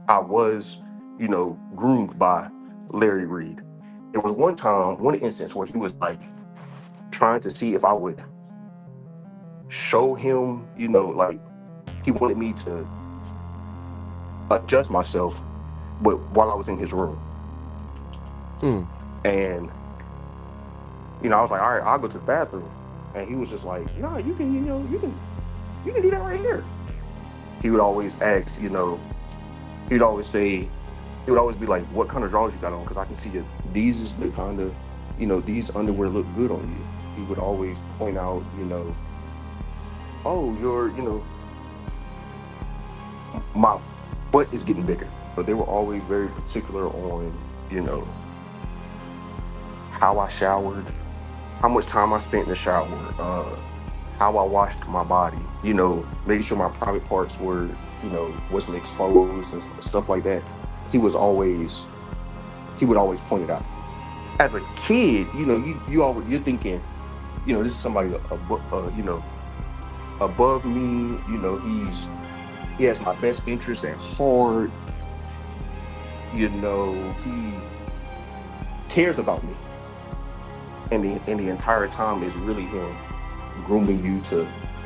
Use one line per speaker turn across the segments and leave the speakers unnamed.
I was, groomed by Larry Reid. There was one instance where he was like trying to see if I would show him, like he wanted me to adjust myself, but while I was in his room.
Mm.
And, I was like, all right, I'll go to the bathroom. And he was just like, no, you can do that right here. He would always ask, he'd always say, he would always be like, what kind of drawers you got on? Because I can see that these is the kind of, these underwear look good on you. He would always point out, oh, my butt is getting bigger. But they were always very particular on, how I showered, how much time I spent in the shower, how I washed my body, making sure my private parts were, wasn't exposed and stuff like that. He was always, he would always point it out. As a kid, you're thinking, this is somebody above me. He has my best interest at heart. He cares about me, and the entire time is really him grooming you to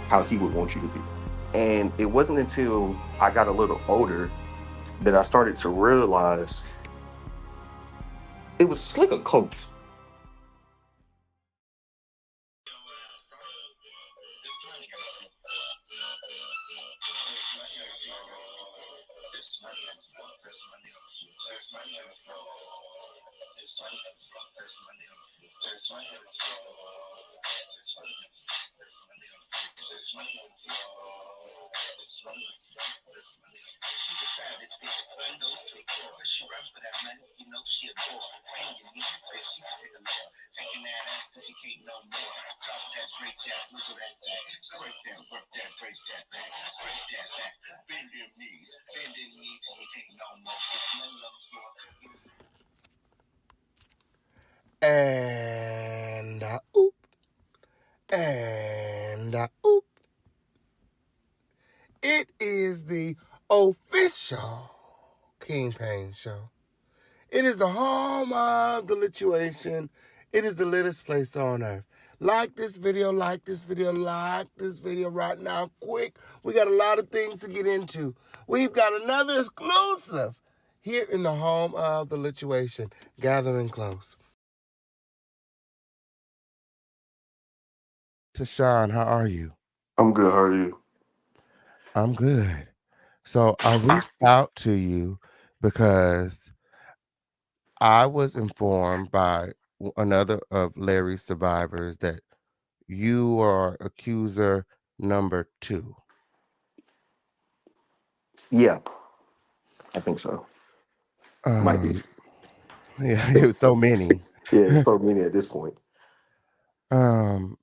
how he would want you to be. And it wasn't until I got a little older that I started to realize it was slick a coat.
And oop. And oop. It is the official King Payne Show. It is the home of the lituation. It is the littest place on earth. Like this video, like this video, like this video right now, quick. We got a lot of things to get into. We've got another exclusive here in the home of the lituation, gathering close. Tishawn, how are you?
I'm good. How are you?
I'm good. So I reached out to you because I was informed by another of Larry's survivors that you are accuser number 2.
Yeah, I think so. Might be.
Um, yeah, it was so many.
Yeah, it's so many at this point.
um,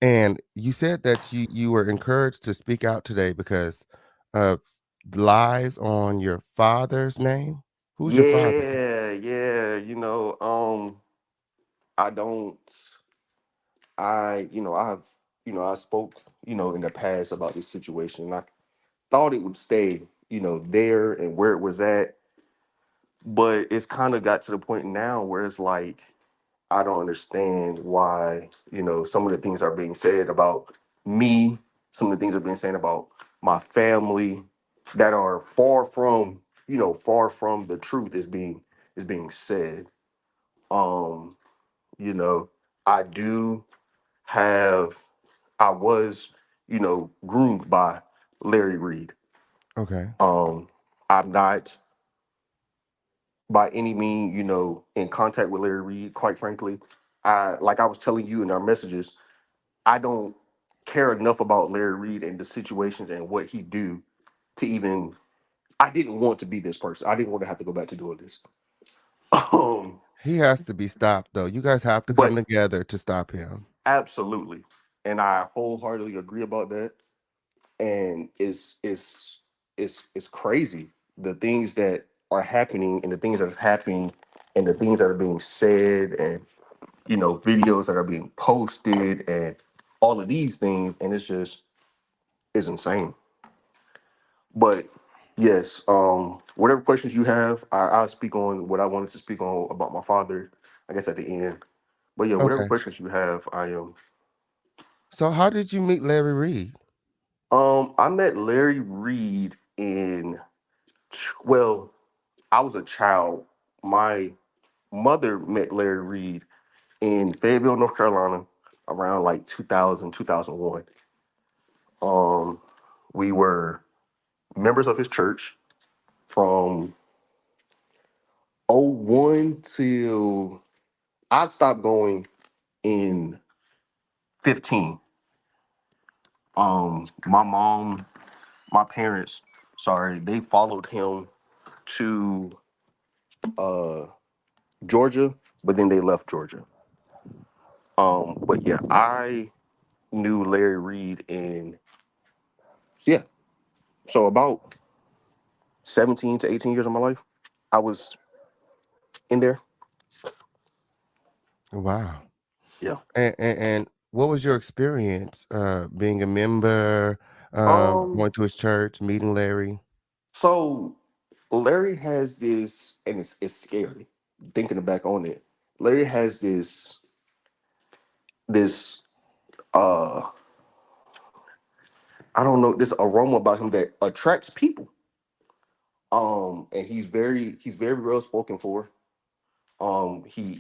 and you said that you were encouraged to speak out today because of lies on your father's name. Who's your father?
Yeah. I don't. I spoke, in the past about this situation, and I thought it would stay, there and where it was at. But it's kind of got to the point now where it's like, I don't understand why, some of the things are being said about me, some of the things are being said about my family that are far from the truth is being said. Um, you know, I do have I was, groomed by Larry Reid.
Okay.
I'm not by any means, in contact with Larry Reid, quite frankly. Like I was telling you in our messages, I don't care enough about Larry Reid and the situations and what he do to even. I didn't want to be this person. I didn't want to have to go back to doing this. Um,
He has to be stopped though. You guys have to come
but
together to stop him.
absolutely, and I wholeheartedly agree about that. And it's crazy the things that are happening and the things that are happening and the things that are being said and videos that are being posted and all of these things, and it's insane. But yes, whatever questions you have, I'll speak on what I wanted to speak on about my father, I guess at the end. But yeah, whatever
Okay.
questions you have, I am.
So how did you meet Larry Reid?
I met Larry Reid in, well, I was a child. My mother met Larry Reid in Fayetteville, North Carolina, around like 2000, 2001. Um, we were members of his church from '01 till I stopped going in 15. My mom, my parents, sorry, they followed him to uh Georgia, but then they left Georgia. But yeah, I knew Larry Reid in, yeah, so about 17 to 18 years of my life, I was in there.
Wow.
Yeah.
And what was your experience being a member,
Um,
going to his church, meeting Larry?
so Larry has this, and it's scary thinking back on it. Larry has this uh I don't know, this aroma about him that attracts people. And he's very well spoken for. He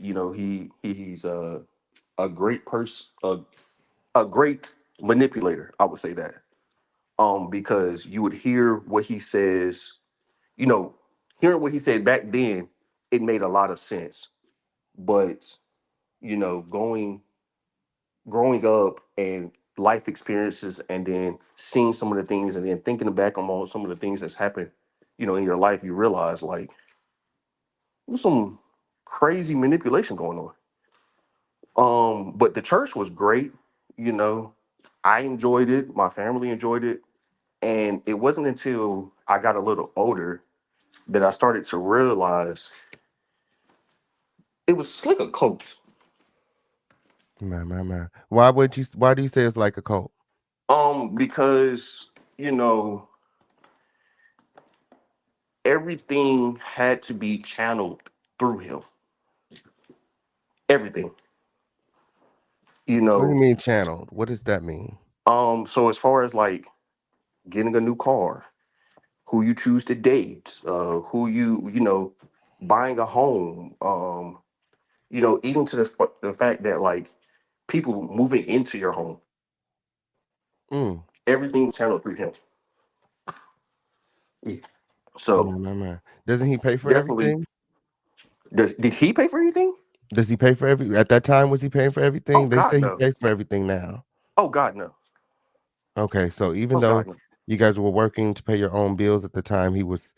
he's a great person, a great manipulator, I would say that. Because you would hear what he says, you know, hearing what he said back then, it made a lot of sense. But, growing up and life experiences and then seeing some of the things and then thinking back on some of the things that's happened, in your life, you realize like there's some crazy manipulation going on. But the church was great, you know. I enjoyed it, my family enjoyed it. And it wasn't until I got a little older that I started to realize it was like a cult.
Man. Why do you say it's like a cult?
Because, you know, everything had to be channeled through him. Everything. You
What do you
know,
mean channeled? What does that mean?
so as far as like getting a new car, who you choose to date, who buying a home, even to the fact that like people moving into your home,
Mm.
everything channeled through him. Yeah. So
Man. Doesn't he pay for
definitely,
everything?
did he pay for anything?
Does he pay for at that time, was he paying for
Oh
everything? They
God,
say he
no.
pays for everything now.
Oh God, no.
Okay, so even
Oh
though
God, no.
you guys were working to pay your own bills at the time, he was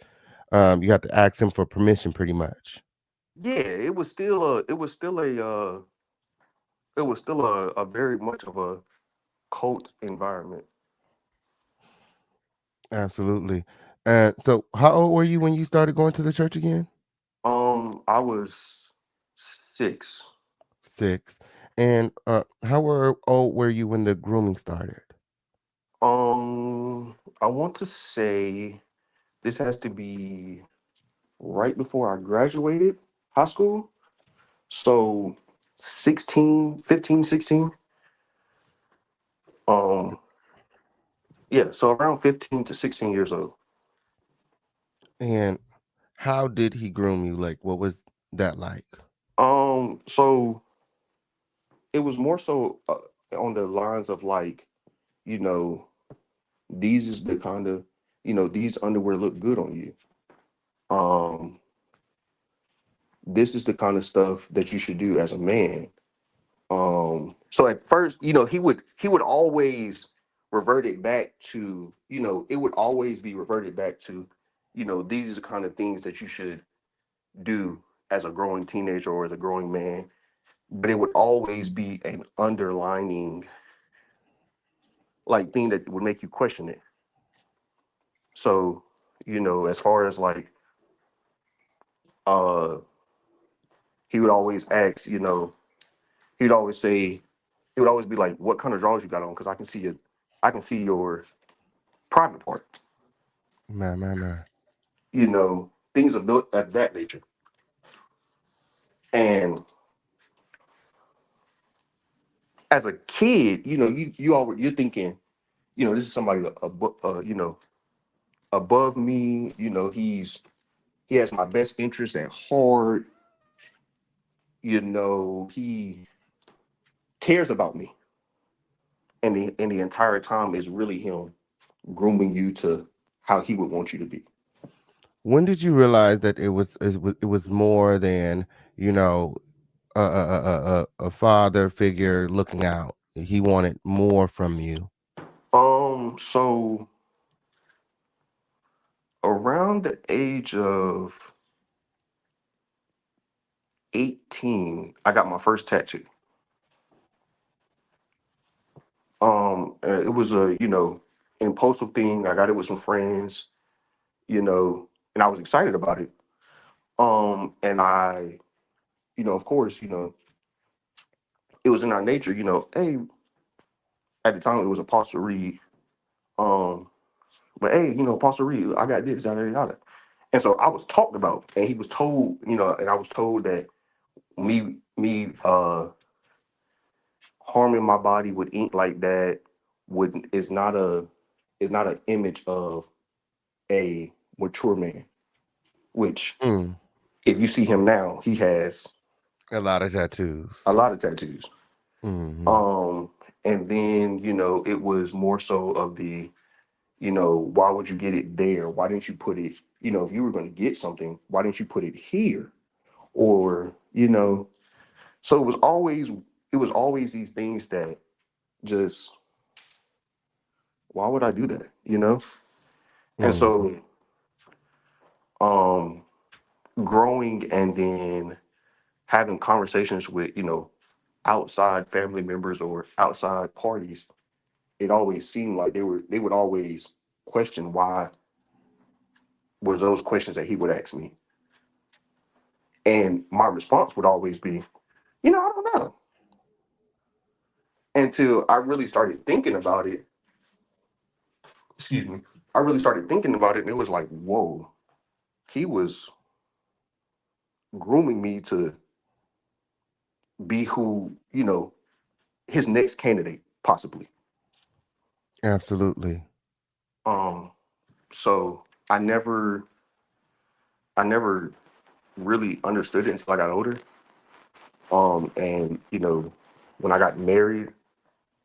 you had to ask him for permission pretty much.
Yeah, it was still a very much of a cult environment.
Absolutely. And so how old were you when you started going to the church again?
I was 6.
6. And old were you when the grooming started?
I want to say this has to be right before I graduated high school. So 16, 15, 16. Um, yeah, so around 15 to 16 years old.
And how did he groom you? Like, what was that like?
So it was more so on the lines of like, you know, these is the kind of, these underwear look good on you. Um, this is the kind of stuff that you should do as a man. So at first, he would always revert it back to, it would always be reverted back to, these are the kind of things that you should do as a growing teenager or as a growing man. But it would always be an underlining like thing that would make you question it. So, as far as like uh he would always ask, he'd always say, he would always be like, what kind of drawers you got on? Because I can see your private part.
Man.
things of that nature. And as a kid, you're thinking, this is somebody above me. He has my best interest at heart. He cares about me, and the entire time is really him grooming you to how he would want you to be.
When did you realize that it was more than, you know, a father figure looking out? He wanted more from you.
So around the age of 18, I got my first tattoo. It was a impulsive thing. I got it with some friends, and I was excited about it. And I, of course, it was in our nature. Hey, at the time it was Apostle Reed. Um, but hey, Apostle Reed, I got this, yada yada yada. And so I was talked about, and he was told, and I was told that me harming my body with ink like that would is not an image of a mature man. Which,
Mm,
if you see him now, he has
a lot of
a
tattoos.
lot of tattoos.
Hmm.
Um, and then it was more so of the why would you get it there? Why didn't you put it? If you were going to get something, why didn't you put it here? Or so it was always these things that just why would I do that? And
Mm,
so um growing and then having conversations with outside family members or outside parties, it always seemed like they would always question why was those questions that he would ask me. And my response would always be, I don't know. Until I really started thinking about it, excuse me, I really started thinking about it and it was like, whoa, he was grooming me to be who, his next candidate, possibly.
absolutely.
Um, so I never really understood it until I got older. And when I got married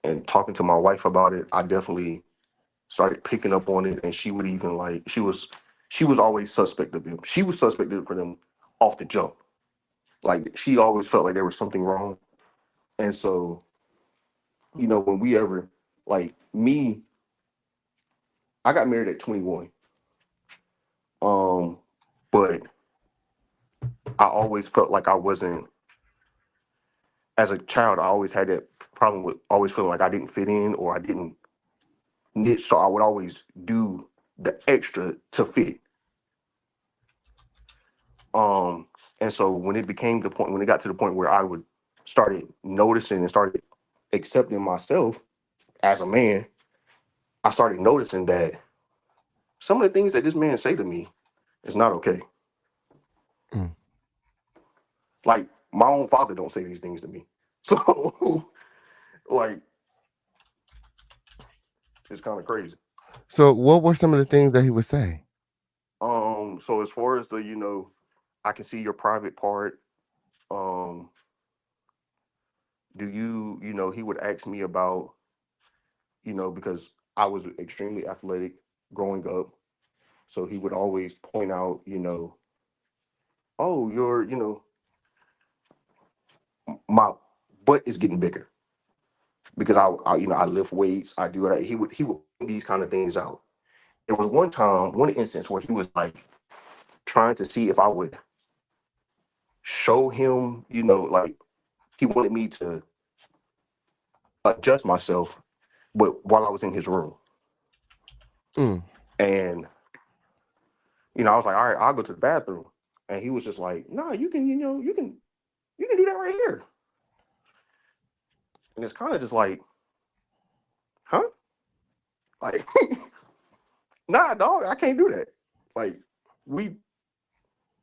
and talking to my wife about it, I definitely started picking up on it. And she would even like she was always suspect of them. She was suspected for them off the jump. Like she always felt like there was something wrong. And so when we ever like me, I got married at 21. Um, but I always felt like I wasn't as a child. I always had that problem with always feeling like I didn't fit in or I didn't niche. So I would always do the extra to fit. Um, and so when it got to the point where I would started noticing and started accepting myself as a man, I started noticing that some of the things that this man say to me is not okay.
Mm.
Like my own father don't say these things to me. So like it's kind of crazy.
So, what were some of the things that he would say?
So as far as the, I can see your private part. Um, do you, he would ask me about, because I was extremely athletic growing up. So he would always point out, oh, my butt is getting bigger because I lift weights, I do that. He would point these kind of things out. There was one instance where he was like trying to see if I would show him, like he wanted me to adjust myself, but while I was in his room.
Mm.
And, I was like, all right, I'll go to the bathroom. And he was just like, no, you can, you can do that right here. And it's kind of just like, huh? Like, nah, dog, I can't do that. Like, we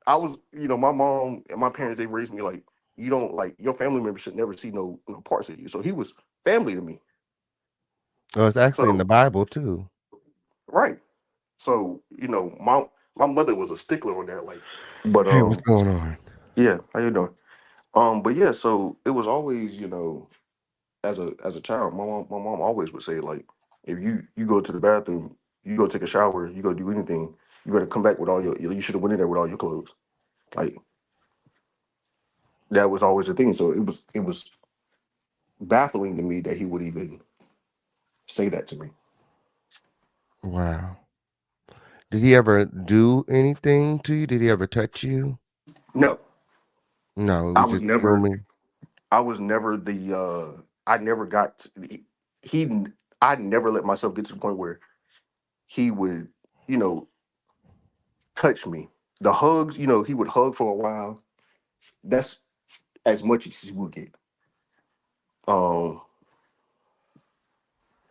I was, my mom and my parents, they raised me like, you don't like your family members should never see no parts of you. So he was family to me.
Oh, it's actually in the
So
Bible too.
right. So, my mother was a stickler on that, like, but
Hey, what's going on?
yeah, how you doing? But yeah, so it was always, as a child, my mom always would say, like, if you go to the bathroom, you go take a shower, you go do anything, you better come back with all you should have went in there with all your clothes. Like that was always a thing. So it was baffling to me that he would even say that to me.
Wow. Did he ever do anything to you? Did he ever touch you?
No,
No, it
I
was
was
just
never
grooming.
I was never I never got he I never let myself get to the point where he would, you know, touch me. The hugs, he would hug for a while. That's as much as he would get. Um,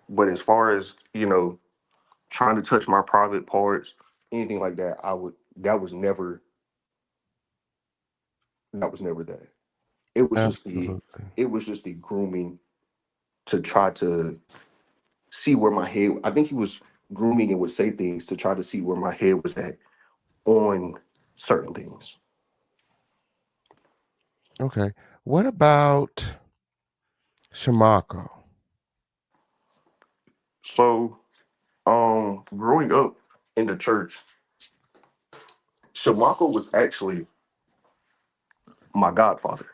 but as far as, trying to touch my private parts, anything like that, that was never that. It was just the
Absolutely.
it was just the grooming to try to see where my head. I think he was grooming and would say things to try to see where my head was at on certain things.
Okay. What about Shamarco?
So, growing up in the church, Shamarco was actually my godfather.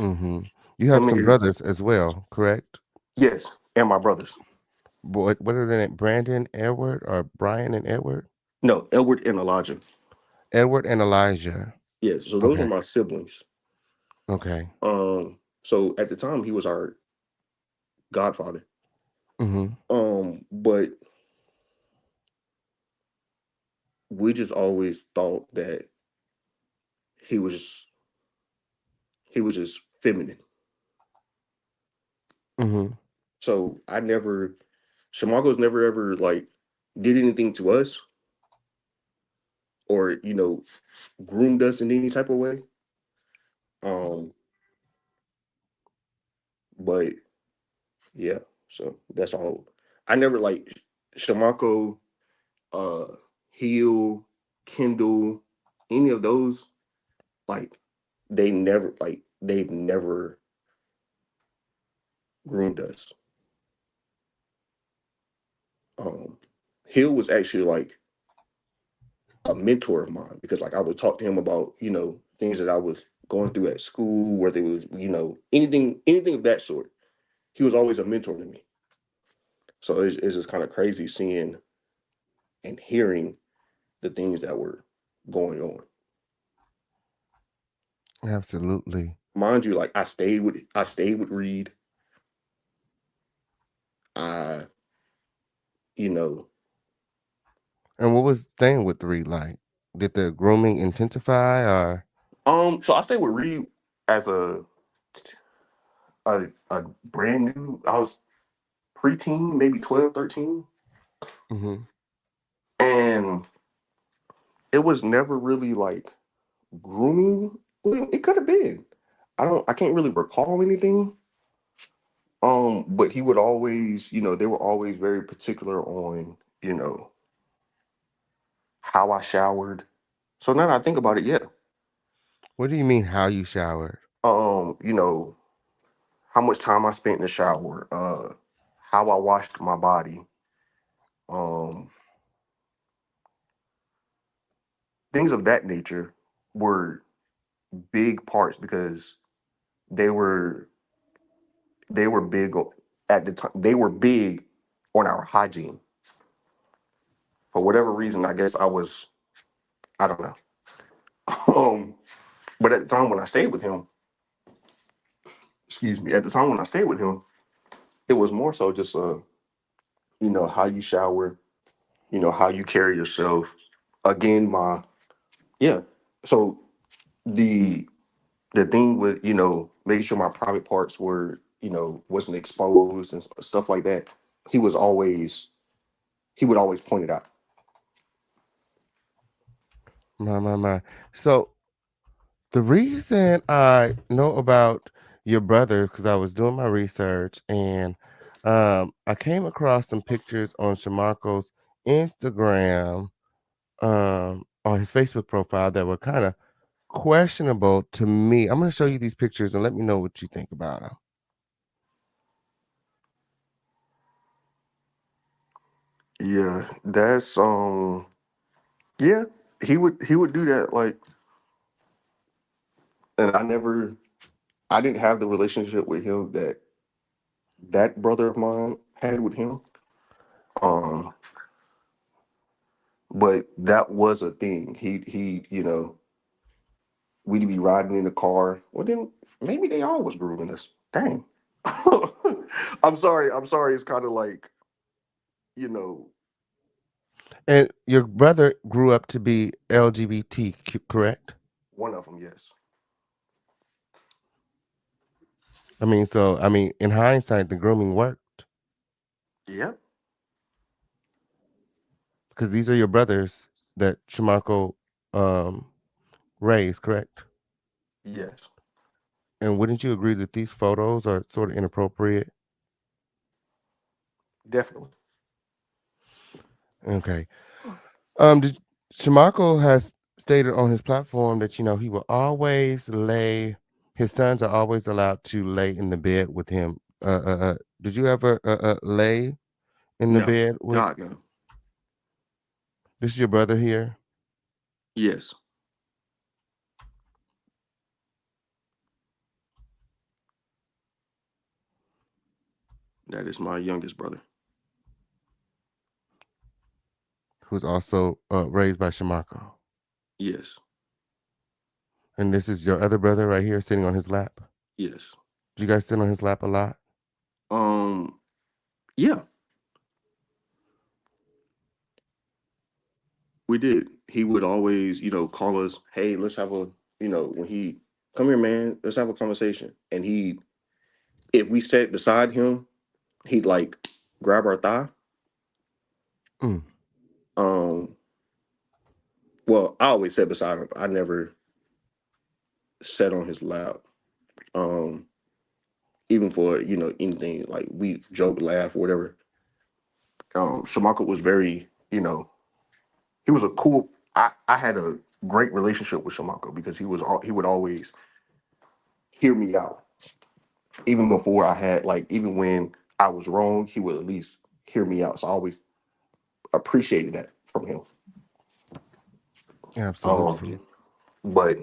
Mm-hmm. You have
Him and
some
his
brothers as well, correct?
yes, and my brothers.
What are their name? Brandon, Edward, or Brian and Edward?
No, Edward and Elijah.
Edward and Elijah.
Yes, so those are
Okay.
my siblings.
Okay.
So at the time he was our godfather.
Mm-hmm.
But we just always thought that he was he was just feminine.
Mm-hmm.
So Shamargo's never ever like did anything to us or groomed us in any type of way. Um, but yeah, so that's all. I never like Shamarco, uh, Heal, Kindle, any of those. Like they've never groomed us. Um, Hill was actually like a mentor of mine because like I would talk to him about things that I was going through at school, whether it was anything of that sort. He was always a mentor to me. So it's just kind of crazy seeing and hearing the things that were going on.
Absolutely.
Mind you, like I stayed with Reed. I you know
And what was staying with the Reed like? Did the grooming intensify or?
so I stayed with Reed as a brand new. I was preteen, maybe 12, 13,
Mm-hmm.
and it was never really like grooming. Well, it could have been. I can't really recall anything. But he would always, they were always very particular on, how I showered. So now that I think about it, yeah.
What do you mean how you showered?
You know, how much time I spent in the shower, how I washed my body, um, things of that nature were big parts because they were they were big at the time. They were big on our hygiene. For whatever reason, I guess I don't know. Um, but at the time when I stayed with him, excuse me, at the time when I stayed with him, it was more so just how you shower, how you carry yourself. Again, yeah. So the the thing with making sure my private parts were wasn't exposed and stuff like that. He was always he would always point it out.
My. So the reason I know about your brother because I was doing my research and I came across some pictures on Shamarco's Instagram, or his Facebook profile that were kind of questionable to me. I'm going to show you these pictures and let me know what you think about them.
Yeah, that's yeah, he would do that, like, and I didn't have the relationship with him that that brother of mine had with him. Um, but that was a thing. He, we'd be riding in the car. Well, then maybe they all was grooming us. Dang. I'm sorry. It's kind of like, you know,
And your brother grew up to be LGBT, correct?
one of them, yes.
So in hindsight, the grooming worked
Yep.
because these are your brothers that Shamarco um, raised, correct?
Yes.
And wouldn't you agree that these photos are sort of inappropriate?
Definitely.
Okay. Did, Shamarco has stated on his platform that he will always lay. His sons are always allowed to lay in the bed with him. Did you ever lay in the
No.
bed with
God, no.
this is your brother here,
Yes. That is my youngest brother.
who's also raised by Shamarco,
Yes.
and this is your other brother right here sitting on his lap.
Yes.
Do you guys sit on his lap a lot?
Um, yeah, we did. He would always, call us, hey, let's have a, when he come here, man, let's have a conversation. And if we sat beside him, he'd like grab our thigh.
Mm,
Um, well, I always sat beside him. I never sat on his lap. Um, even for, anything like we joke, laugh, whatever. Shamaka was very, he was a cool. I had a great relationship with Shamaka because he would always hear me out. Even before I had, like, even when I was wrong, he would at least hear me out. So I always appreciated that from him.
absolutely.
Um, but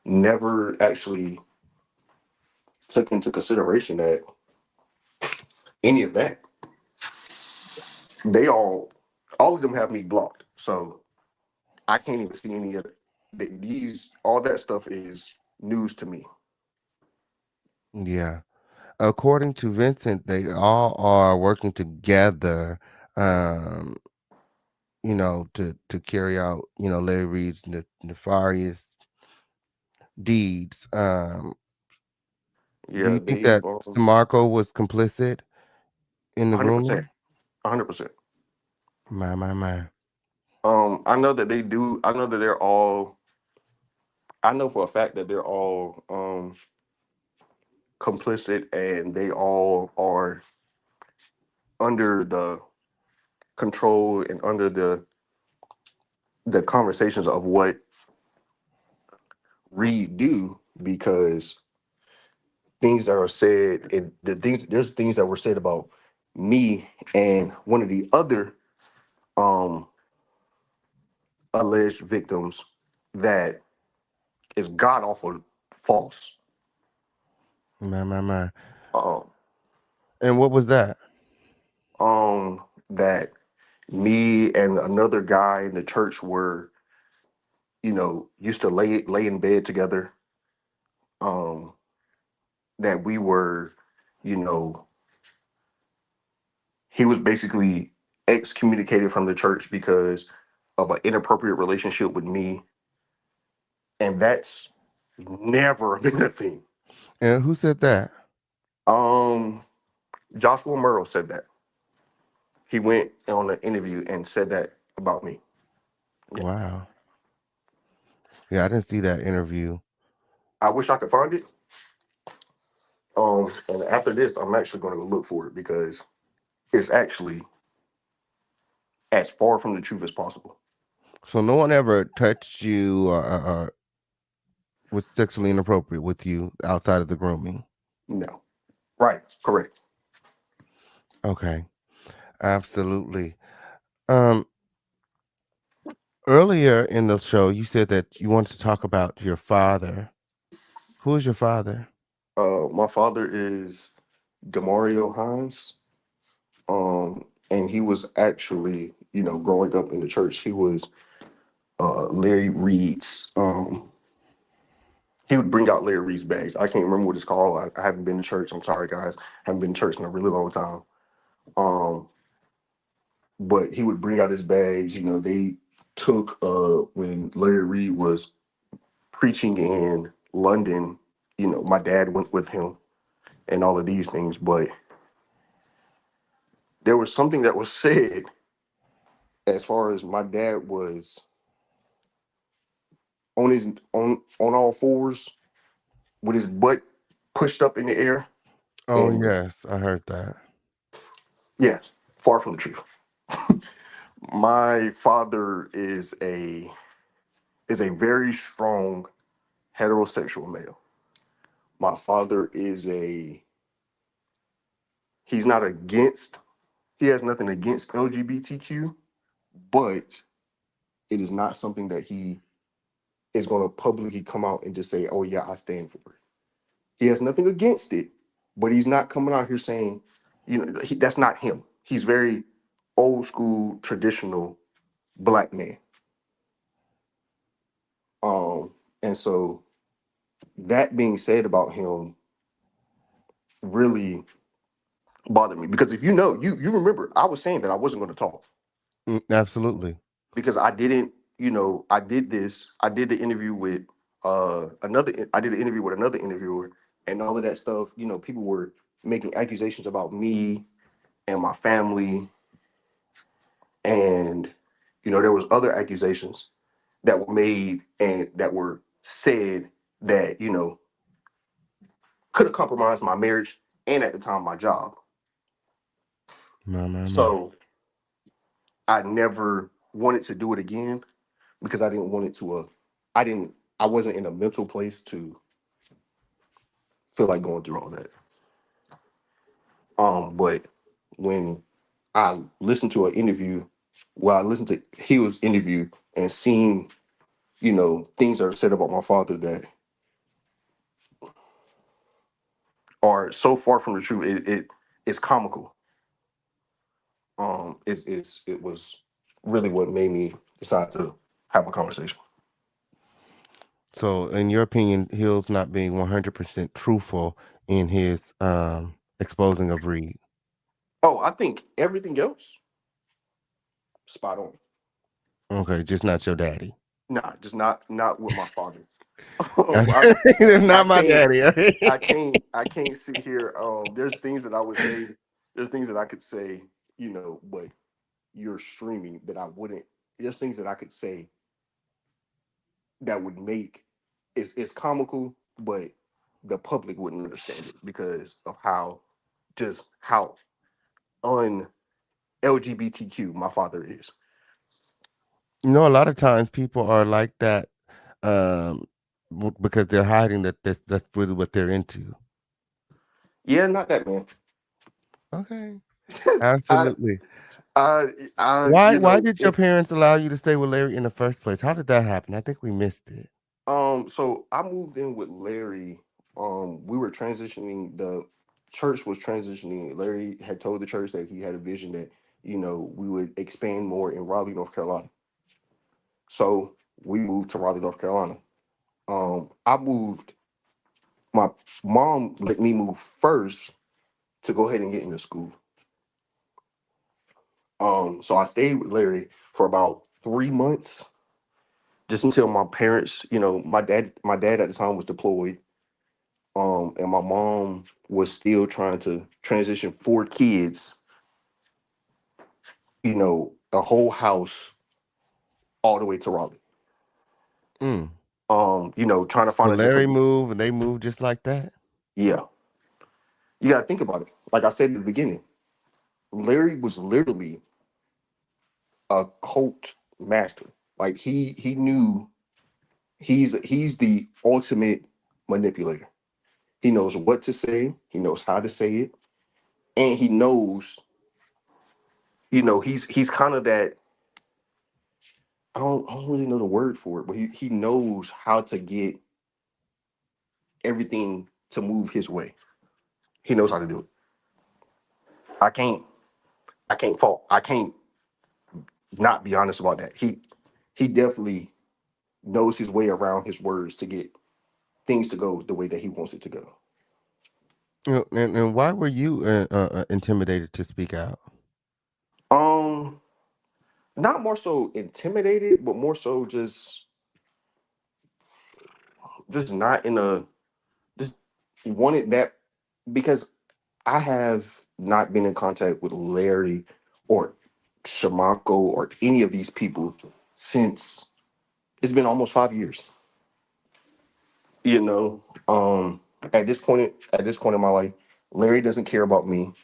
never actually took into consideration that any of that. They all of them have me blocked. So I can't even see any of it. These all that stuff is news to me.
Yeah. According to Vincent, they all are working together, um, to carry out, Larry Reid's nefarious deeds. Do
Yeah,
you think
they've
that Marco was complicit in the
100%,
grooming?
100%.
My.
I know that they do. I know that they're all. I know for a fact that they're all complicit, and they all are under the control and under the conversations of what Reed do, because things that are said, and there's things that were said about me and one of the other um alleged victims that is god awful false.
My.
um
And what was that?
that me and another guy in the church were, used to lay in bed together. um that we were, you know he was basically excommunicated from the church because of an inappropriate relationship with me, and that's never been a thing.
And who said that?
um Joshua Murrow said that. He went on an interview and said that about me. Yeah.
Wow. Yeah, I didn't see that interview.
I wish I could find it. And after this, I'm actually going to go look for it because it's actually as far from the truth as possible.
So no one ever touched you or was sexually inappropriate with you outside of the grooming.
No. Right. Correct.
Okay, absolutely. Um, Earlier in the show, you said that you wanted to talk about your father. Who is your father?
My father is Demario Hines. And he was actually, growing up in the church, he was Larry Reid's. He would bring out Larry Reid's bags. I can't remember what it's called. I haven't been to church. I'm sorry, guys. Haven't been to church in a really long time. Um, but he would bring out his bags. They took when Larry Reid was preaching in London. My dad went with him and all of these things. But there was something that was said as far as my dad was on his on all fours with his butt pushed up in the air.
Oh
And
yes, I heard that.
yeah, far from the truth. My father is a very strong heterosexual male. My father is a he's not against he has nothing against LGBTQ, but it is not something that he is going to publicly come out and just say, "Oh yeah, I stand for it." He has nothing against it, but he's not coming out here saying, that's not him. He's very old school, traditional black man. And so that being said about him really bothered me because if you remember, I was saying that I wasn't going to talk
Absolutely.
because I didn't, I did this. I did the interview with I did an interview with another interviewer and all of that stuff. People were making accusations about me and my family, and there was other accusations that were made and that were said that could have compromised my marriage and at the time my job.
My.
So I never wanted to do it again because I didn't want it to I didn't I wasn't in a mental place to feel like going through all that. But when I listened to an interview, I listened to Hill's interview and seen things that are said about my father that are so far from the truth. It's comical. It was really what made me decide to have a conversation.
So, in your opinion, Hill's not being 100% truthful in his exposing of Reed.
Oh, I think everything else spot on.
Okay, just not your daddy.
Nah, just not with my father. I, I
Not my
can't
daddy.
I can't sit here. There's things that I would say. There's things that I could say. But you're streaming that I wouldn't. There's things that I could say that would make it's comical, but the public wouldn't understand it because of how un LGBTQ my father is.
A lot of times people are like that um, because they're hiding that's really what they're into.
Yeah, not that man.
Okay,
I
absolutely.
I I
Why did your
if
parents allow you to stay with Larry in the first place? How did that happen? I think we missed it.
so I moved in with Larry. We were transitioning. The church was transitioning. Larry had told the church that he had a vision that we would expand more in Raleigh, North Carolina. So we moved to Raleigh, North Carolina. I moved. My mom let me move first to go ahead and get into school. So I stayed with Larry for about 3 months, just until my parents, my dad at the time was deployed. And my mom was still trying to transition 4 kids, a whole house all the way to Raleigh.
Mm.
Trying to
So
find a
Larry
different.
moved, and they moved just like that.
Yeah, you got to think about it. Like I said in the beginning, Larry was literally a cult master. Like he knew he's the ultimate manipulator. He knows what to say, he knows how to say it, and he knows, he's kind of that. I don't really know the word for it, but he knows how to get everything to move his way. He knows how to do it. I can't I can't not be honest about that. He definitely knows his way around his words to get things to go the way that he wants it to go.
And why were you intimidated to speak out?
Um, Not more so intimidated, but more so just not in a just wanted that because I have not been in contact with Larry or Shamarco or any of these people since it's been almost 5 years. You know, at this point in my life, Larry doesn't care about me.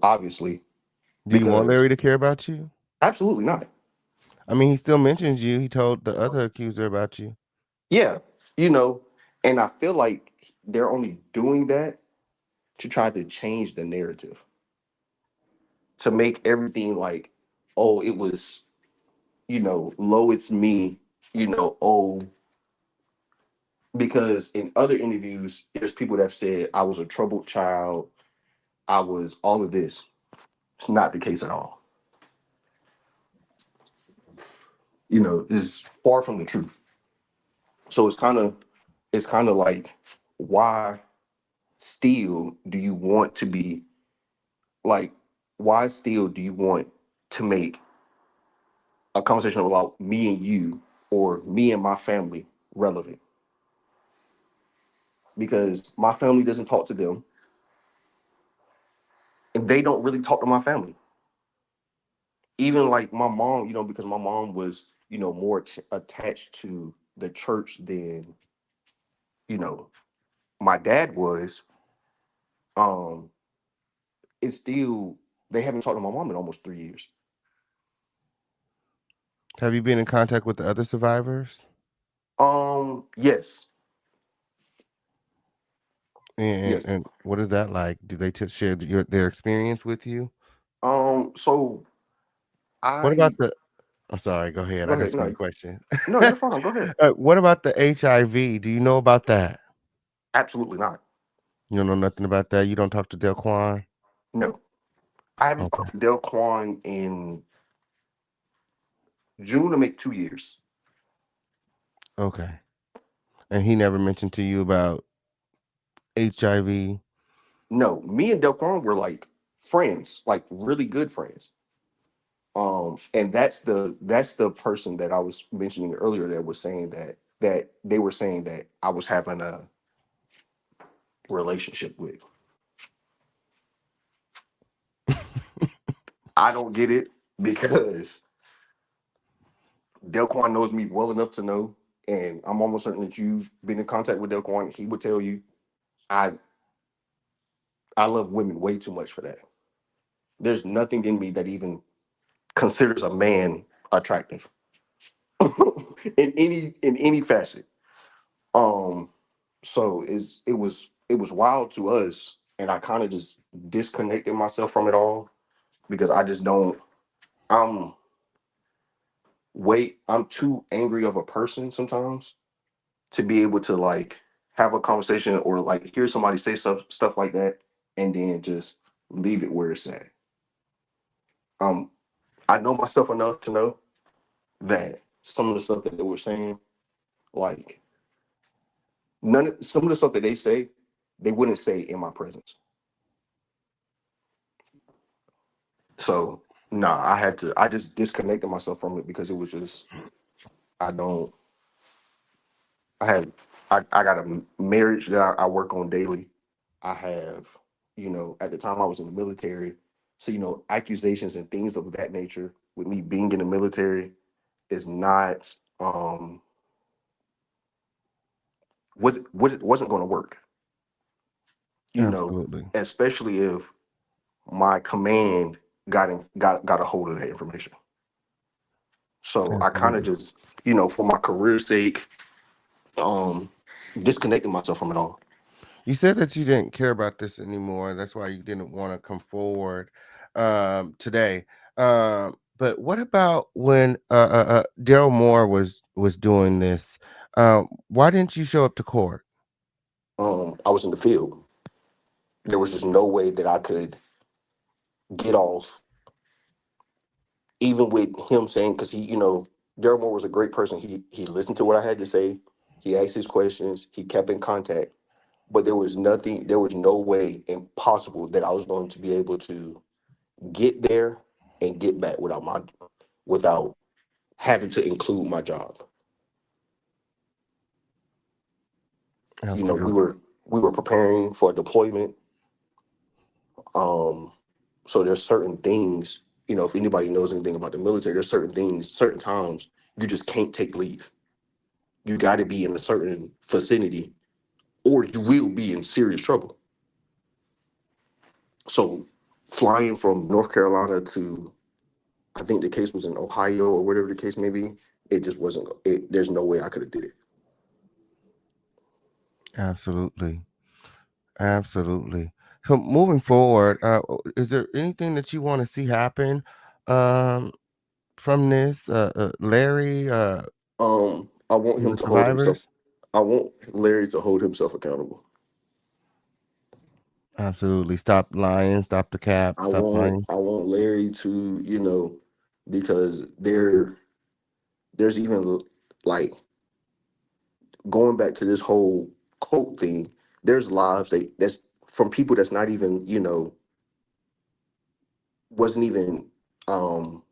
Obviously,
Do you want
because
Larry to care about you?
absolutely not.
I mean, he still mentions you. He told the other accuser about you.
Yeah, you know, and I feel like they're only doing that to try to change the narrative, to make everything like, oh, it was, low, it's me, oh, because in other interviews, there's people that have said I was a troubled child, I was all of this. It's not the case at all. It's far from the truth. So it's kind of like, why still do you want to be like, why still do you want to make a conversation about me and you or me and my family relevant? Because my family doesn't talk to them and they don't really talk to my family. Even like my mom, because my mom was, more attached to the church than, you know, my dad was. um, it's still, they haven't talked to my mom in almost 3 years.
Have you been in contact with the other survivors?
Yes, yes.
And what is that like? Do they share their experience with you?
So
What
I
about the? I'm sorry. Go ahead.
go
I got
ahead.
so many
No,
questions.
no, you're fine. Go ahead.
What about the HIV? Do you know about that?
Absolutely not.
You don't know nothing about that. You don't talk to Delquan.
No, I haven't
Okay.
talked to Del Quan in June to make 2 years.
Okay. And he never mentioned to you about HIV.
No, me and Del Quan were like friends, like really good friends. And that's the person that I was mentioning earlier that was saying that they were saying that I was having a relationship with. I don't get it because Delquan knows me well enough to know, and I'm almost certain that you've been in contact with Delquan. He would tell you, I I love women way too much for that. There's nothing in me that even considers a man attractive in any facet. Um, so it was wild to us, and I kind of just disconnected myself from it all because I just don't. I'm I'm too angry of a person sometimes to be able to like have a conversation or like hear somebody say stuff like that and then just leave it where it's at. Um, I know myself enough to know that some of the stuff that they were saying, like some of the stuff that they say, they wouldn't say in my presence. So nah, I just disconnected myself from it because it was just I don't I have I got a marriage that I work on daily. I have, at the time I was in the military. So, accusations and things of that nature with me being in the military is not, wasn't going to work. You know,
Absolutely.
especially if my command got a hold of that information. So I kind of
Absolutely.
just, for my career's sake, um, disconnected myself from it all.
You said that you didn't care about this anymore. That's why you didn't want to come forward today. But what about when Daryl Moore was doing this? Why didn't you show up to court?
I was in the field. There was just no way that I could get off, even with him saying, because Daryl Moore was a great person. He listened to what I had to say. He asked his questions. He kept in contact. But there was no way impossible that I was going to be able to get there and get back without having to include my job. We
Absolutely.
were preparing for deployment. Um, so there's certain things, if anybody knows anything about the military, there's certain things, certain times you just can't take leave. You got to be in a certain vicinity, or you will be in serious trouble. So flying from North Carolina to, I think the case was in Ohio or whatever the case may be, it just wasn't. There's no way I could have did it.
Absolutely. Absolutely. So moving forward, is there anything that you want to see happen um, from this, Larry,
I want
and
him
the
to hold himself.
survivors?
I want Larry to hold himself accountable.
Absolutely. Stop lying. Stop the cap. Stop lying.
I want Larry to, because there's even like going back to this whole cult thing. There's lives that's from people that's not even, wasn't even, um,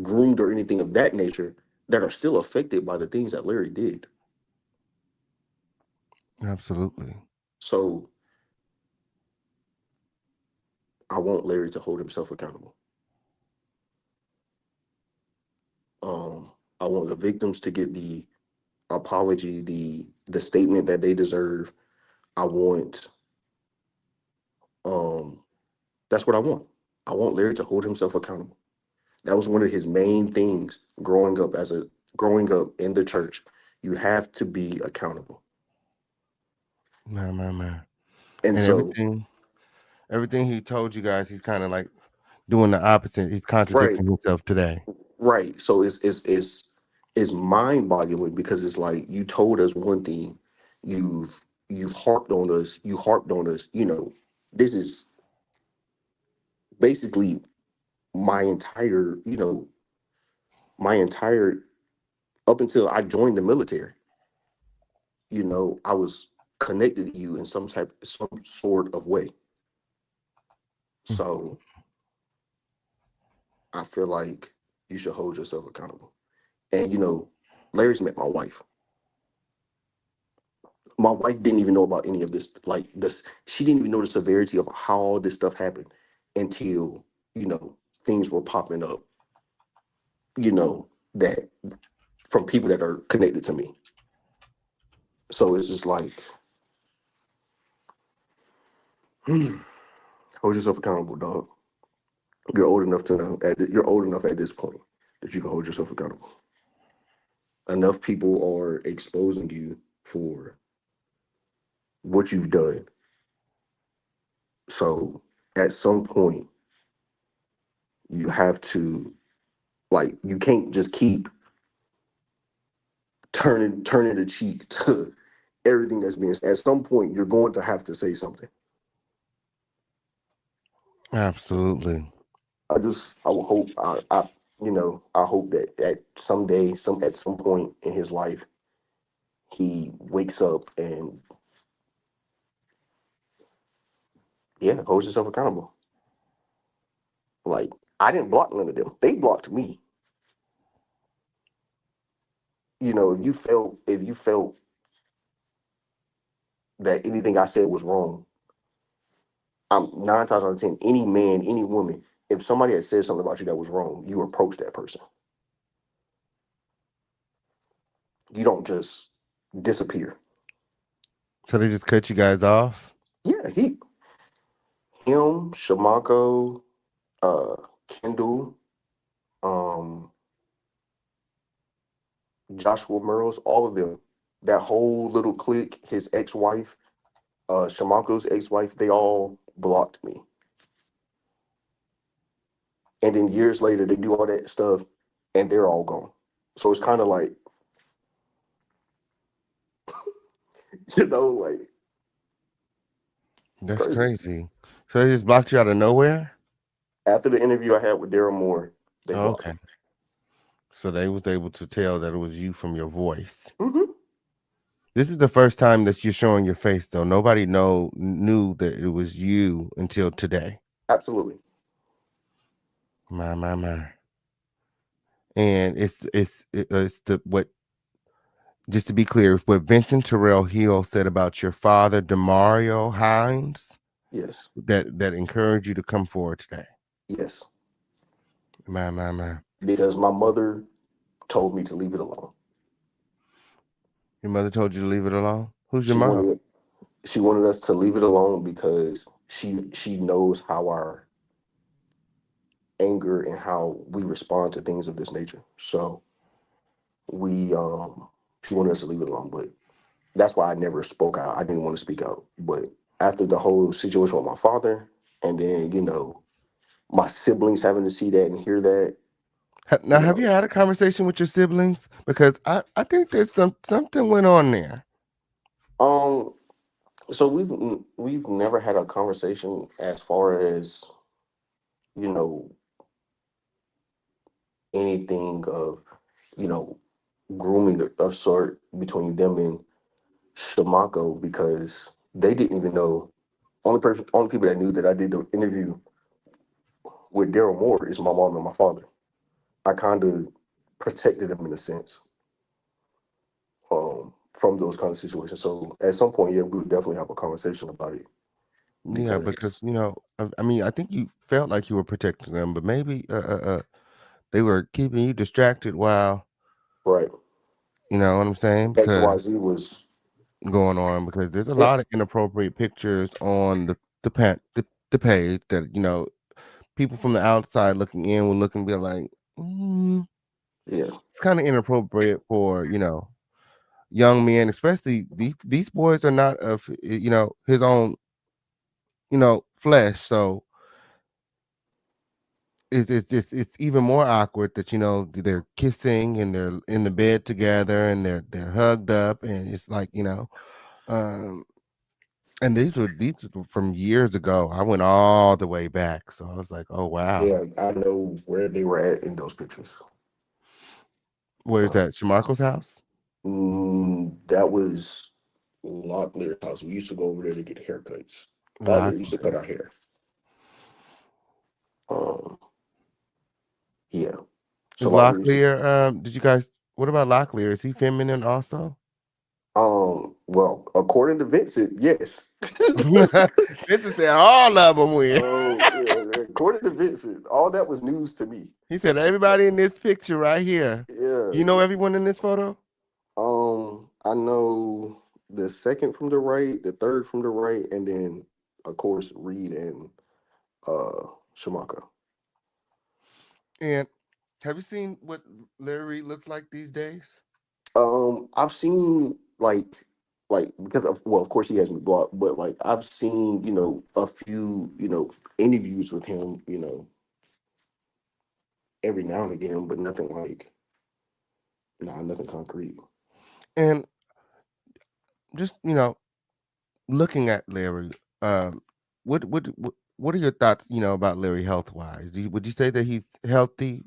groomed or anything of that nature, that are still affected by the things that Larry did.
Absolutely.
So I want Larry to hold himself accountable. Um, I want the victims to get the apology, the statement that they deserve. I want um that's what I want. I want Larry to hold himself accountable. That was one of his main things growing up in the church. You have to be accountable.
Man.
And
And
so,
everything he told you guys, he's kind of like doing the opposite. He's
right,
contradicting himself today.
right. So it's mind boggling, because it's like, you told us one thing, you've harped on us, this is basically my entire, my entire up until I joined the military, I was connected to you in some sort of way.
Mm.
So I feel like you should hold yourself accountable. And Larry's met my wife. My wife didn't even know about any of this. Like this, she didn't even know the severity of how all this stuff happened until things were popping up. That from people that are connected to me. So it's just like, hold yourself accountable, dog. You're old enough at this point that you can hold yourself accountable. Enough people are exposing you for what you've done. So at some point, you have to, like, you can't just keep turning the cheek to everything that's being. At some point, you're going to have to say something.
Absolutely.
I will hope I hope that at some point in his life, he wakes up and, yeah, holds himself accountable. Like, I didn't block none of them. They blocked me. If you felt that anything I said was wrong, I'm 9 times out of 10, any man, any woman, if somebody had said something about you that was wrong, you approach that person. You don't just disappear.
So they just cut you guys off?
Yeah, him, Shamarco, uh, Kendall, um, Joshua Murrows, all of them. That whole little clique, his ex-wife, Shamarco's ex-wife, they all blocked me. And then years later, they do all that stuff, and they're all gone. So it's kind of like, like it's
That's
crazy.
crazy. So they just blocked you out of nowhere?
After the interview I had with Daryl Moore, they
Oh,
blocked
okay.
me.
So they was able to tell that it was you from your voice.
Hmm.
This is the first time that you're showing your face, though. Nobody knew that it was you until today.
Absolutely.
My. And it's the what. Just to be clear, what Vincent Terrell Hill said about your father, Demario Hines,
Yes.
that encouraged you to come forward today.
Yes.
My.
Because my mother told me to leave it alone.
Your mother told you to leave it alone. Who's your
She
mom?
wanted she wanted us to leave it alone because she knows how our anger and how we respond to things of this nature. So we she wanted us to leave it alone, but that's why I never spoke out. I didn't want to speak out. But after the whole situation with my father, and then, my siblings having to see that and hear that,
Now,
you
have you
know,
had a conversation with your siblings? Because I think there's something went on there.
um so we've never had a conversation as far as, you know, anything of, you know, grooming of sort between them and Shamarco, because they didn't even know. Only people that knew that I did the interview with Daryl Moore is my mom and my father. I kind of protected them in a sense, from those kind of situations. So at some point, yeah, we would definitely have a conversation about it
Yeah, because
because,
I mean, I think you felt like you were protecting them, but maybe they were keeping you distracted while
right,
you know what I'm saying. Because
XYZ was,
going on because there's a
yeah,
lot of inappropriate pictures on the page that people from the outside looking in will look and be like,
yeah,
it's kind of inappropriate for young men, especially these boys are not of his own flesh, so it's even more awkward that they're kissing and they're in the bed together and they're hugged up and it's like um and these were from years ago. I went all the way back, so I was like, oh wow.
yeah. I know where they were at in those pictures.
Where's
Uh,
that? Shamarco's house?
that was Locklear's house. We used to go over there to get haircuts. Locklear used to cut
Locklear.
our hair. Um, yeah. So
Is
Locklear used to.
Locklear, did you guys, what about Locklear? Is he feminine also?
Well, according to Vincent, yes.
This is saying all of them win.
Oh, yeah. According to Vincent, all that was news to me.
He said, everybody in this picture right here.
Yeah.
You know everyone in this photo?
I know the second from the right, the third from the right, and then of course Reed and uh Shamarco.
And have you seen what Larry Reid looks like these days?
I've seen because of course he has me blocked, but like I've seen, a few, interviews with him, every now and again, but nothing like, nah, nothing concrete.
And just, looking at Larry, um, what are your thoughts, about Larry health wise? Would you say that he's healthy?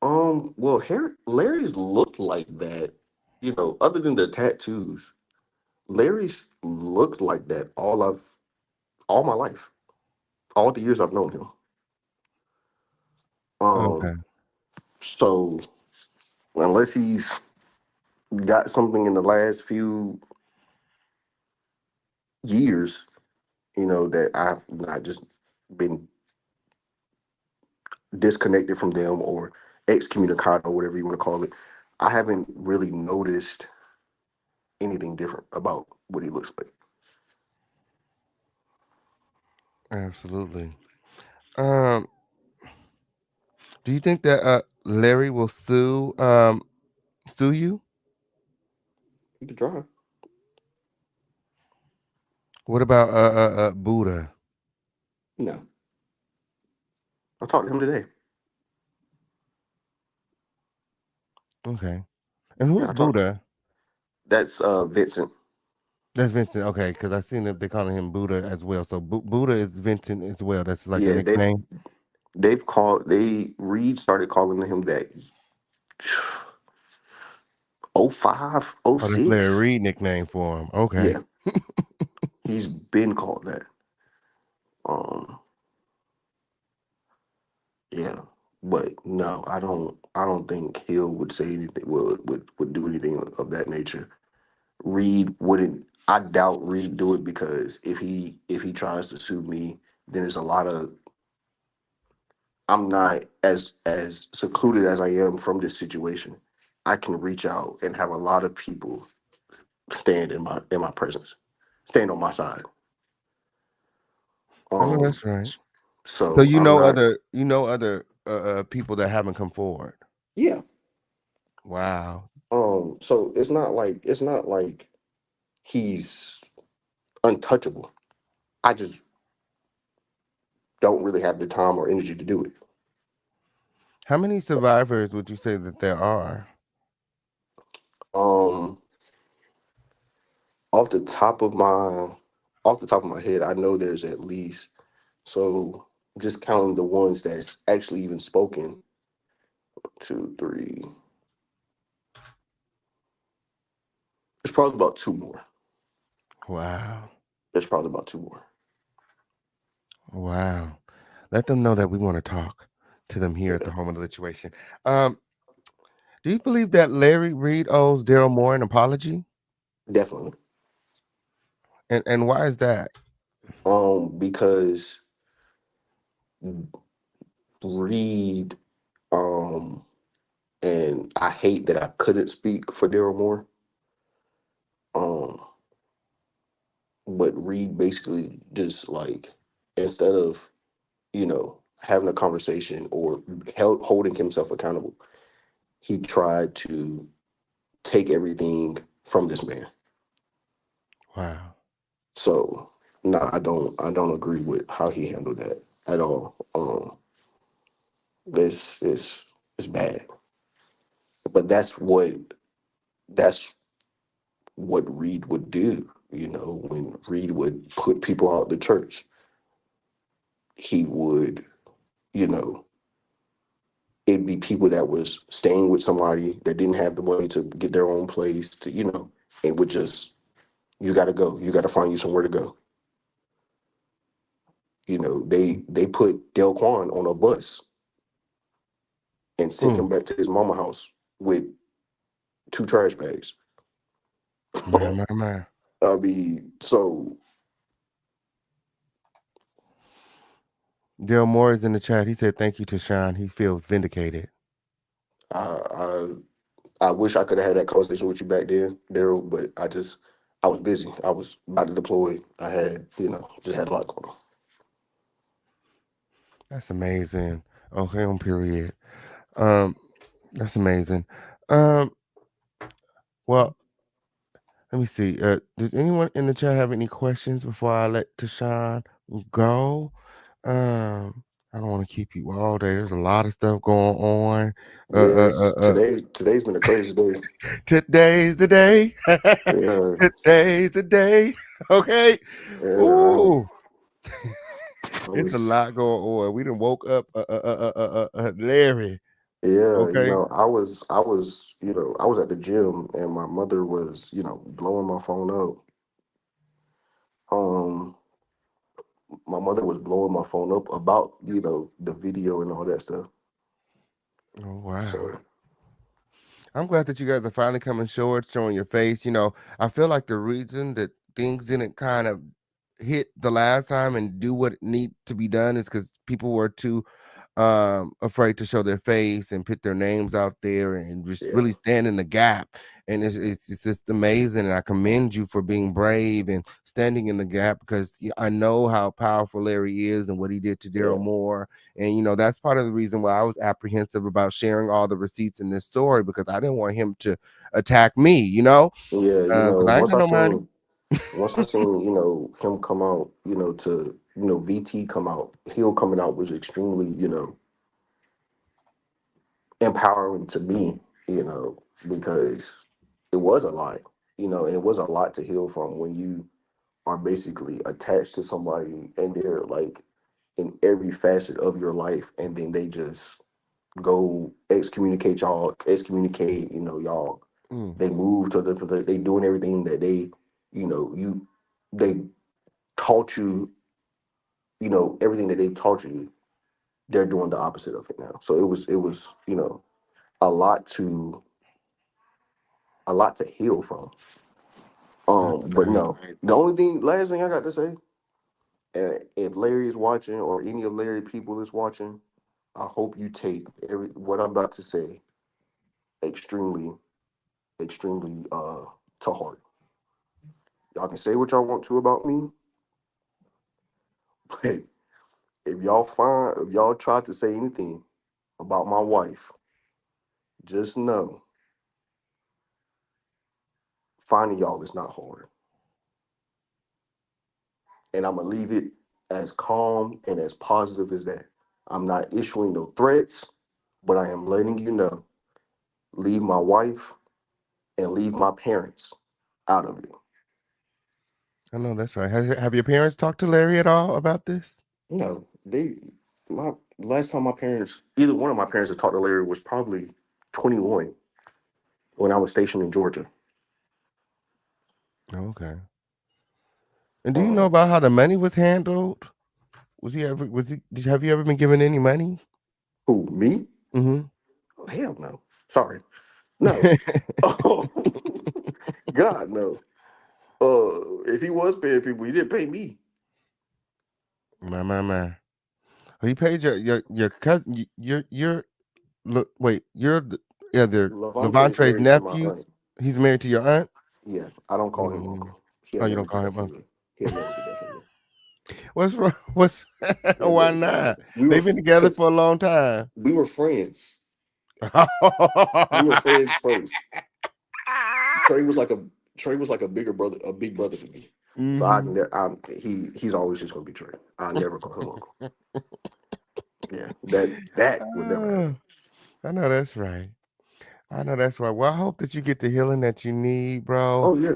Well, Larry's looked like that, other than the tattoos. Larry's looked like that all my life, all the years I've known him.
Okay.
Um, so unless he's got something in the last few years, that I've not just been disconnected from them or excommunicado, whatever you want to call it, I haven't really noticed anything different about what he looks like.
Absolutely. Um, do you think that Larry will sue you?
He could try.
What about Buddha?
No, I talked to him today.
Okay. And
Yeah,
who's
I talked.
Buddha?
That's Vincent.
That's Vincent. Okay, because I seen that they're calling him Buddha as well. So Buddha is Vincent as well. That's like the
Yeah,
nickname.
they Reed started calling him that 05, oh
Oh, that's Larry
06.
Reid nickname for him. Okay.
Yeah, he's been called that. Um, yeah, but no, I don't think Hill would say anything. Would do anything of that nature. Reed wouldn't. I doubt Reed do it because if he tries to sue me, then there's a lot of. I'm not as secluded as I am from this situation. I can reach out and have a lot of people stand in my presence, stand on my side.
I know
Um,
that's right. So
so I'm not.
you know other people that haven't come forward.
Yeah.
Wow.
So it's not like he's untouchable. I just don't really have the time or energy to do it.
How many survivors would you say that there are?
Um, off the top of my off the top of my head, I know there's at least so just counting the ones that's actually even spoken, two, three. There's probably about two more.
Wow.
There's probably about two more.
Wow. Let them know that we want to talk to them here at
Yeah,
the home of the situation. Um, do you believe that Larry Reid owes Daryl Moore an apology?
definitely.
And why is that?
Because Reed, um, and I hate that I couldn't speak for Daryl Moore. Um, but Reed basically just like instead of having a conversation or holding himself accountable, he tried to take everything from this man.
Wow.
So no, I don't agree with how he handled that at all. It's bad. But that's what Reed would do. When Reed would put people out the church, he would, you know, it'd be people that was staying with somebody that didn't have the money to get their own place to, it would just you gotta go. You gotta find you somewhere to go. They put Del Quan on a bus and sent
Mm,
him back to his mama house with two trash bags.
man.
I mean, so
Daryl Moore is in the chat. He said thank you to Sean. He feels vindicated.
I I I wish I could have had that conversation with you back then, Daryl, but I was busy. I was about to deploy. I had, just had a lot going on.
That's amazing. Okay, on period. Um, that's amazing. Um, well, let me see. Does anyone in the chat have any questions before I let Tashawn go? I don't want to keep you all day. There's a lot of stuff going on. Uh, uh, uh,
Yes,
uh.
today's been a crazy day.
Today's the day.
Yeah,
Today's the day. Okay.
yeah.
Ooh,
I
it's a
was,
lot going on. We done woke up Larry.
yeah,
Okay.
I was at the gym and my mother was, blowing my phone up. Um, my mother was blowing my phone up about, the video and all that stuff.
Oh wow.
So
I'm glad that you guys are finally coming short, showing your face. I feel like the reason that things didn't kind of hit the last time and do what need to be done is because people were too afraid to show their face and put their names out there and just
yeah,
really stand in the gap. and it's just amazing. And I commend you for being brave and standing in the gap, because I know how powerful Larry is and what he did to Daryl
Yeah,
Moore. And that's part of the reason why I was apprehensive about sharing all the receipts in this story, because I didn't want him to attack me,
yeah.
because I ain't got no money.
Once I seen, him come out, to VT come out, Hill coming out was extremely, empowering to me, because it was a lot, and it was a lot to heal from when you are basically attached to somebody and they're like in every facet of your life, and then they just go excommunicate, y'all.
Mm,
They move to a different place. They doing everything that they, they taught you, everything that they taught you, they're doing the opposite of it now. So it was, a lot to heal from.
that's
But
right.
no, the only thing, last thing I got to say, if Larry is watching or any of Larry people is watching, I hope you take what I'm about to say extremely, extremely to heart. Y'all can say what y'all want to about me, but if y'all try to say anything about my wife, just know finding y'all is not hard. And I'm gonna leave it as calm and as positive as that. I'm not issuing no threats, but I am letting you know, leave my wife and leave my parents out of it.
I know that's right. Have your parents talked to Larry at all about this?
They my last time my parents, either one of my parents had talked to Larry was probably 21 when I was stationed in Georgia.
Okay. And do you know
Uh,
about how the money was handled? Have you ever been given any money?
who, me?
Mm-hmm.
Oh, hell no. Sorry. No. Oh, God, no. If he was paying people, he didn't pay me.
My. He paid your cousin, wait, they're
Levante is
Levantre's
married to my aunt.
nephews. He's married to your aunt?
Yeah, I don't call him
Mm.
uncle. He'll
Oh, you
never
don't
get
call
that
him
from
uncle?
me. He'll never get that from me.
What's wrong? What's
He'll
Why
never get that from
not?
me. We were
They've been together
because
for a long time.
we were friends. We were friends first. Trey was like a Trey was like a bigger brother, a big brother to me. So
Hmm.
he's always just gonna be Trey. I never call him uncle. Yeah, that would never
Oh,
happen.
I know that's right. I know that's right. Well, I hope that you get the healing that you need, bro.
Oh yeah,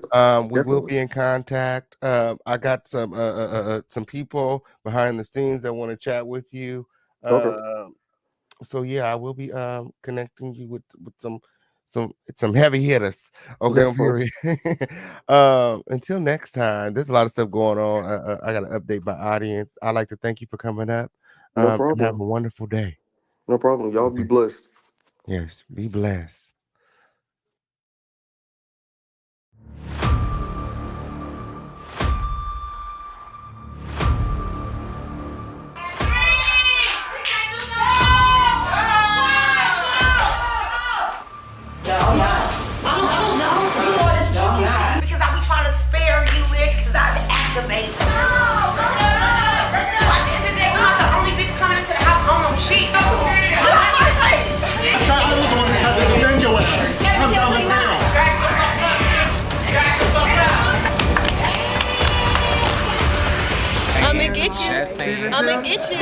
We will be
definitely.
in contact. I got some people behind the scenes that want to chat with you.
Okay,
Um, so yeah, I will be connecting you with some heavy hitters. Okay,
that's
I'm
fine.
here. Until next time, there's a lot of stuff going on. I got to update my audience. I'd like to thank you for coming up.
No
And have
problem.
a wonderful day.
No problem. Y'all be
Okay.
blessed.
Yes. Be blessed.
Because I be trying to spare you, bitch, because I activate. No, at the end of the day, we're not the only bitch coming into the house on no shit.
I was the one that had to defend your ass. I'm down the trail.
I'ma get you. I'ma get you.